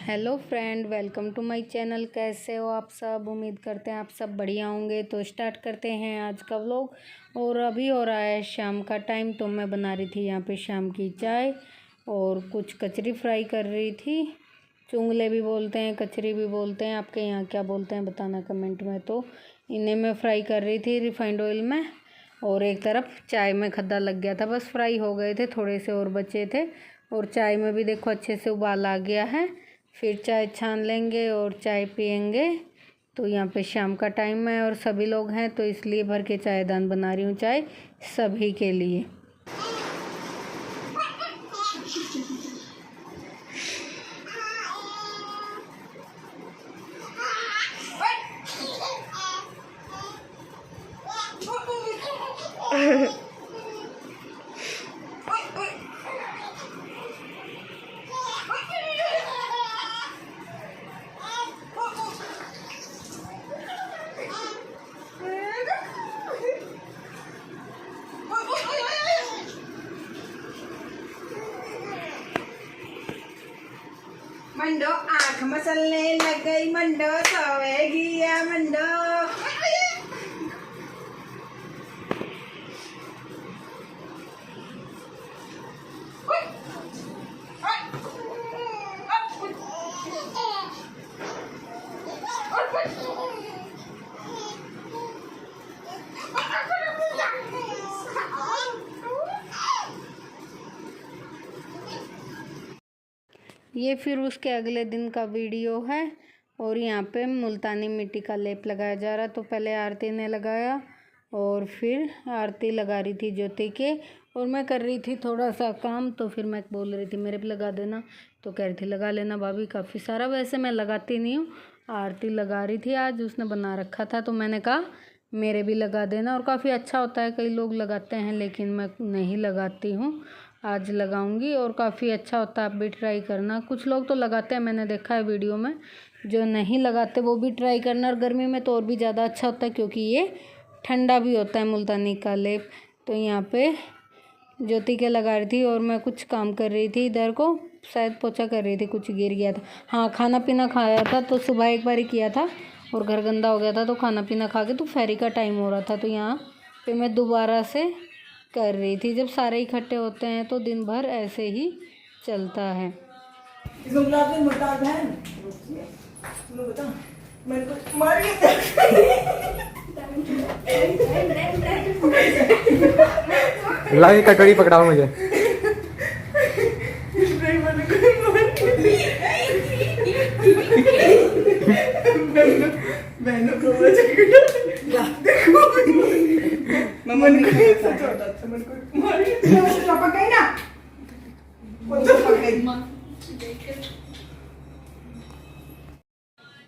Hello friend, welcome to my channel. कैसे हो आप सब? उम्मीद करते हैं आप सब बढ़िया होंगे। तो स्टार्ट करते हैं आज का व्लॉग। और अभी हो रहा है शाम का टाइम, तो मैं बना रही थी यहाँ पे शाम की चाय और कुछ कचरी फ्राई कर रही थी। चुंगले भी बोलते हैं, कचरी भी बोलते हैं, आपके यहाँ क्या बोलते हैं बताना कमेंट में। तो इन्हें मैं फ्राई कर रही थी रिफाइंड ऑयल में। और एक तरफ चाय में खद्दा लग गया था, बस फ्राई हो गए थे, थोड़े से और बचे थे। और चाय में भी देखो अच्छे से उबाल आ गया है। फिर चाय छान लेंगे और चाय पियेंगे। तो यहाँ पे शाम का टाइम है और सभी लोग हैं, तो इसलिए भर के चायदान बना रही हूँ चाय सभी के लिए। मंडो आँख मसलने लग गई, मंडो सोएगी या मंडो। ये फिर उसके अगले दिन का वीडियो है। और यहाँ पे मुल्तानी मिट्टी का लेप लगाया जा रहा। तो पहले आरती ने लगाया और फिर आरती लगा रही थी ज्योति के, और मैं कर रही थी थोड़ा सा काम। तो फिर मैं बोल रही थी मेरे भी लगा देना, तो कह रही थी लगा लेना भाभी, काफ़ी सारा। वैसे मैं लगाती नहीं हूँ, आरती लगा रही थी, आज उसने बना रखा था तो मैंने कहा मेरे भी लगा देना। और काफ़ी अच्छा होता है, कई लोग लगाते हैं लेकिन मैं नहीं लगाती हूँ, आज लगाऊंगी। और काफ़ी अच्छा होता है, आप भी ट्राई करना। कुछ लोग तो लगाते हैं, मैंने देखा है वीडियो में। जो नहीं लगाते वो भी ट्राई करना। और गर्मी में तो और भी ज़्यादा अच्छा होता है, क्योंकि ये ठंडा भी होता है मुल्तानी का लेप। तो यहाँ पे ज्योति के लगा रही थी और मैं कुछ काम कर रही थी इधर को, शायद पोछा कर रही थी, कुछ गिर गया था। हाँ, खाना पीना खाया था, तो सुबह एक बार ही किया था और घर गंदा हो गया था, तो खाना पीना खा के तो फेरी का टाइम हो रहा था। तो यहाँ पे मैं दोबारा से कर रही थी। जब सारे इकट्ठे होते हैं तो दिन भर ऐसे ही चलता है। ला ये कटोरी पकड़ाओ मुझे।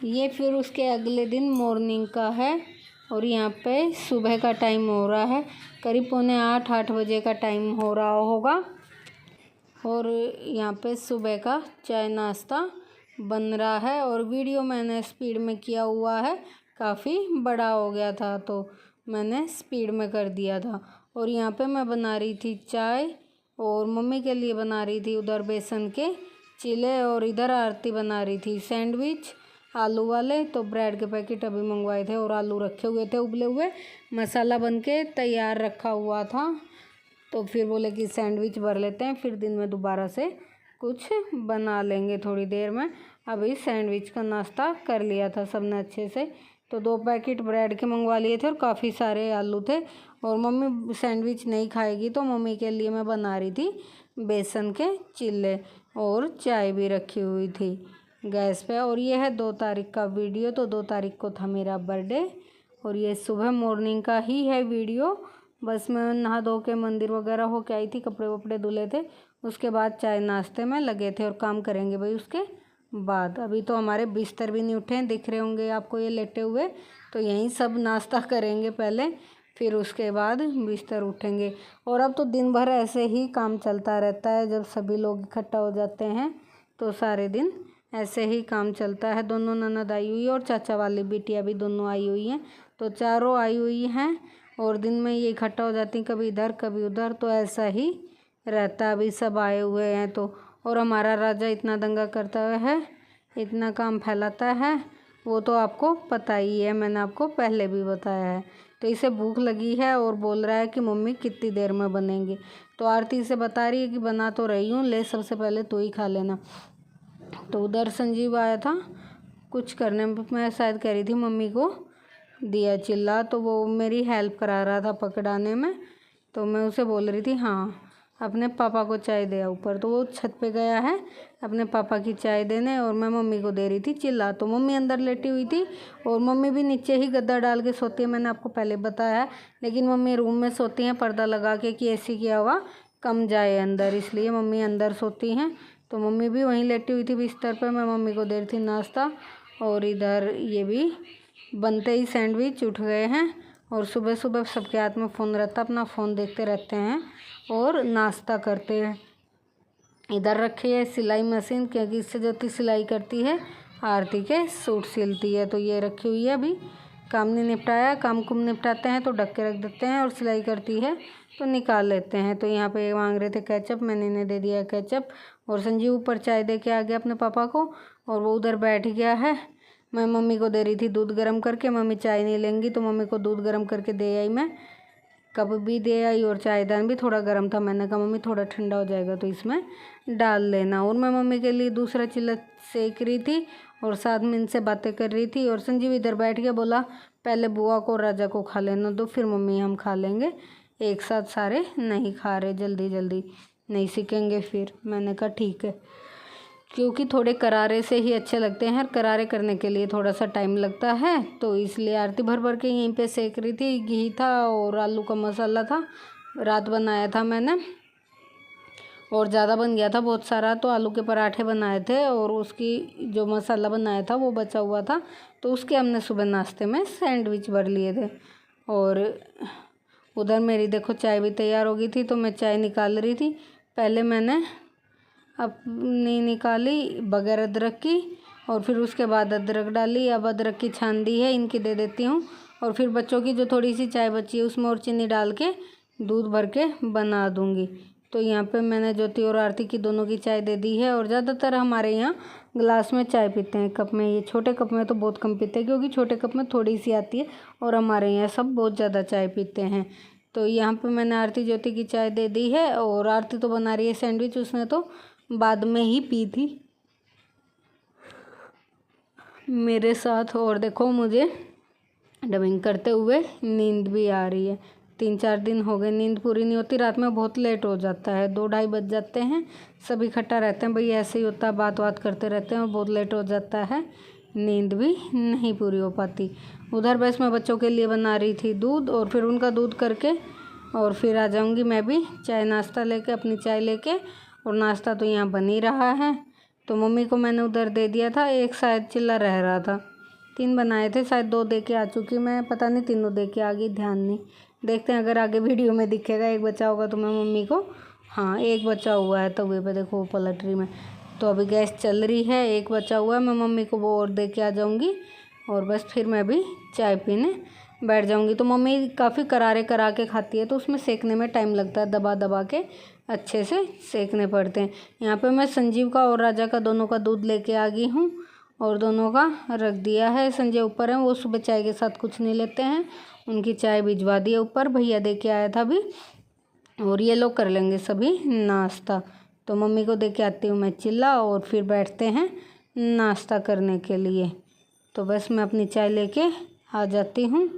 ये फिर उसके अगले दिन मॉर्निंग का है। और यहाँ पे सुबह का टाइम हो रहा है, करीब 7:45 बजे का टाइम हो रहा होगा। और यहाँ पे सुबह का चाय नाश्ता बन रहा है। और वीडियो मैंने स्पीड में किया हुआ है, काफ़ी बड़ा हो गया था तो मैंने स्पीड में कर दिया था। और यहाँ पे मैं बना रही थी चाय और मम्मी के लिए बना रही थी उधर बेसन के चीले, और इधर आरती बना रही थी सैंडविच आलू वाले। तो ब्रेड के पैकेट अभी मंगवाए थे और आलू रखे हुए थे उबले हुए, मसाला बन के तैयार रखा हुआ था। तो फिर बोले कि सैंडविच भर लेते हैं, फिर दिन में दोबारा से कुछ बना लेंगे थोड़ी देर में। अभी सैंडविच का नाश्ता कर लिया था सबने अच्छे से। तो 2 पैकेट ब्रेड के मंगवा लिए थे और काफ़ी सारे आलू थे। और मम्मी सैंडविच नहीं खाएगी, तो मम्मी के लिए मैं बना रही थी बेसन के चिल्ले, और चाय भी रखी हुई थी गैस पे। और ये है 2 तारीख का वीडियो। तो 2 तारीख को था मेरा बर्थडे, और ये सुबह मॉर्निंग का ही है वीडियो। बस मैं नहा धो के मंदिर वगैरह हो के आई थी, कपड़े वपड़े धुले थे, उसके बाद चाय नाश्ते में लगे थे और काम करेंगे भाई उसके बाद। अभी तो हमारे बिस्तर भी नहीं उठे हैं, दिख रहे होंगे आपको ये लेटे हुए। तो यहीं सब नाश्ता करेंगे पहले, फिर उसके बाद बिस्तर उठेंगे। और अब तो दिन भर ऐसे ही काम चलता रहता है, जब सभी लोग इकट्ठा हो जाते हैं तो सारे दिन ऐसे ही काम चलता है। दोनों ननद आई हुई है और चाचा वाली बिटिया भी दोनों आई हुई हैं, तो चारों आई हुई हैं। और दिन में ये इकट्ठा हो जाती हैं, कभी इधर कभी उधर, तो ऐसा ही रहता है। अभी सब आए हुए हैं तो। और हमारा राजा इतना दंगा करता है इतना काम फैलाता है, वो तो आपको पता ही है, मैंने आपको पहले भी बताया है। तो इसे भूख लगी है और बोल रहा है कि मम्मी कितनी देर में बनेंगे। तो आरती इसे बता रही है कि बना तो रही हूँ, ले सबसे पहले तू ही खा लेना। तो उधर संजीव आया था कुछ करने में, मैं शायद कह रही थी मम्मी को दिया चिल्ला, तो वो मेरी हेल्प करा रहा था पकड़ाने में। तो मैं उसे बोल रही थी हाँ अपने पापा को चाय दे ऊपर। तो वो छत पे गया है अपने पापा की चाय देने और मैं मम्मी को दे रही थी चिल्ला। तो मम्मी अंदर लेटी हुई थी और मम्मी भी नीचे ही गद्दा डाल के सोती है, मैंने आपको पहले बताया है। लेकिन मम्मी रूम में सोती हैं पर्दा लगा के कि एसी की हवा कम जाए अंदर, इसलिए मम्मी अंदर सोती हैं। तो मम्मी भी वहीं लेटी हुई थी बिस्तर पर, मैं मम्मी को दे रही थी नाश्ता। और इधर ये भी बनते ही सैंडविच उठ गए हैं और सुबह सुबह सबके हाथ में फ़ोन रहता, अपना फ़ोन देखते रहते हैं और नाश्ता करते हैं। इधर रखी है सिलाई मशीन, क्योंकि इससे ज्योति सिलाई करती है, आरती के सूट सिलती है। तो ये रखी हुई है, अभी काम नहीं निपटाया, काम कुम निपटाते हैं तो ढक के रख देते हैं और सिलाई करती है तो निकाल लेते हैं। तो यहाँ पे मांग रहे थे केचप, मैंने इन्हें दे दिया केचप। और संजीव ऊपर चाय दे के आ गया अपने पापा को और वो उधर बैठ गया है। मैं मम्मी को दे रही थी दूध गर्म करके, मम्मी चाय नहीं लेंगी तो मम्मी को दूध गर्म करके दे आई, मैं कप भी दे आई और चायदान भी थोड़ा गर्म था। मैंने कहा मम्मी थोड़ा ठंडा हो जाएगा तो इसमें डाल लेना। और मैं मम्मी के लिए दूसरा चिल्ला सेक रही थी और साथ में इनसे बातें कर रही थी। और संजीव इधर बैठ के बोला पहले बुआ को और राजा को खा लेना दो, फिर मम्मी हम खा लेंगे, एक साथ सारे नहीं खा रहे, जल्दी जल्दी नहीं सीखेंगे फिर। मैंने कहा ठीक है, क्योंकि थोड़े करारे से ही अच्छे लगते हैं, करारे करने के लिए थोड़ा सा टाइम लगता है। तो इसलिए आरती भर भर के यहीं पे सेक रही थी। घी था और आलू का मसाला था, रात बनाया था मैंने और ज़्यादा बन गया था बहुत सारा, तो आलू के पराठे बनाए थे और उसकी जो मसाला बनाया था वो बचा हुआ था, तो उसके हमने सुबह नाश्ते में सैंडविच भर लिए थे। और उधर मेरी देखो चाय भी तैयार हो गई थी, तो मैं चाय निकाल रही थी। पहले मैंने अपनी निकाली बगैर अदरक की और फिर उसके बाद अदरक डाली। अब अदरक की छान दी है, इनकी दे देती हूँ। और फिर बच्चों की जो थोड़ी सी चाय बची है उसमें और चीनी डाल के दूध भर के बना दूँगी। तो यहाँ पे मैंने ज्योति और आरती की दोनों की चाय दे दी है। और ज़्यादातर हमारे यहाँ गिलास में चाय पीते हैं, कप में। ये छोटे कप में तो बहुत कम पीते हैं, क्योंकि छोटे कप में थोड़ी सी आती है और हमारे यहाँ सब बहुत ज़्यादा चाय पीते हैं। तो यहाँ पे मैंने आरती ज्योति की चाय दे दी है और आरती तो बना रही है सैंडविच, उसने तो बाद में ही पी थी मेरे साथ। और देखो मुझे डबिंग करते हुए नींद भी आ रही है, 3-4 दिन हो गए नींद पूरी नहीं होती, रात में बहुत लेट हो जाता है, 2-2:30 बज जाते हैं, सब इकट्ठा रहते हैं भाई, ऐसे ही होता है, बात बात करते रहते हैं और बहुत लेट हो जाता है, नींद भी नहीं पूरी हो पाती। उधर बस मैं बच्चों के लिए बना रही थी दूध और फिर उनका दूध करके और फिर आ जाऊंगी मैं भी चाय नाश्ता लेके, अपनी चाय लेके। और नाश्ता तो यहाँ बन ही रहा है। तो मम्मी को मैंने उधर दे दिया था, एक शायद चिल्ला रह रहा था, 3 बनाए थे, शायद 2 दे के आ चुकी मैं, पता नहीं तीनों दे के आ गई, ध्यान नहीं। देखते हैं अगर आगे वीडियो में दिखेगा, एक बचा होगा तो मैं मम्मी को, हाँ एक बचा हुआ है तवे पे, देखो वो पलटरी में। तो अभी गैस चल रही है, एक बचा हुआ है, मैं मम्मी को वो और दे के आ जाऊँगी और बस फिर मैं भी चाय पीने बैठ जाऊँगी। तो मम्मी काफ़ी करारे करा के खाती है, तो उसमें सेकने में टाइम लगता है, दबा दबा के अच्छे से सेकने पड़ते हैं। यहाँ पे मैं संजीव का और राजा का दोनों का दूध लेके आ गई हूँ और दोनों का रख दिया है। संजय ऊपर है, वो सुबह चाय के साथ कुछ नहीं लेते हैं, उनकी चाय भिजवा दी है ऊपर, भैया दे के आया था अभी। और ये लोग कर लेंगे सभी नाश्ता। तो मम्मी को दे के आती हूँ मैं चिल्ला और फिर बैठते हैं नाश्ता करने के लिए। तो बस मैं अपनी चाय लेके आ जाती हूँ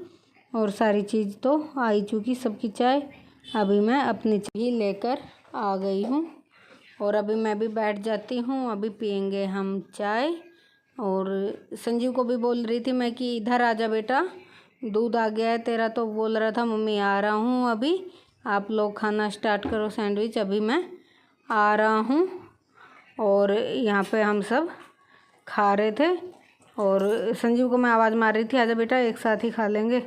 और सारी चीज़ तो आ ही चुकी, सबकी चाय। अभी मैं अपनी चाय लेकर आ गई हूँ और अभी मैं भी बैठ जाती हूँ, अभी पियेंगे हम चाय। और संजीव को भी बोल रही थी मैं कि इधर आजा बेटा, दूध आ गया है तेरा। तो बोल रहा था मम्मी आ रहा हूँ अभी, आप लोग खाना स्टार्ट करो सैंडविच, अभी मैं आ रहा हूँ। और यहाँ पे हम सब खा रहे थे और संजीव को मैं आवाज़ मार रही थी आजा बेटा एक साथ ही खा लेंगे।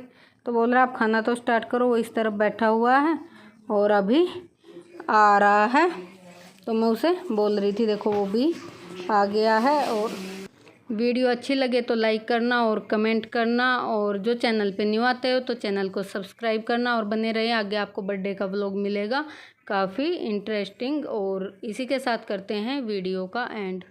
तो बोल रहा आप खाना तो स्टार्ट करो, वो इस तरफ बैठा हुआ है और अभी आ रहा है। तो मैं उसे बोल रही थी देखो वो भी आ गया है। और वीडियो अच्छी लगे तो लाइक करना और कमेंट करना, और जो चैनल पे न्यू आते हो तो चैनल को सब्सक्राइब करना और बने रहे, आगे आपको बर्थडे का व्लॉग मिलेगा काफ़ी इंटरेस्टिंग। और इसी के साथ करते हैं वीडियो का एंड।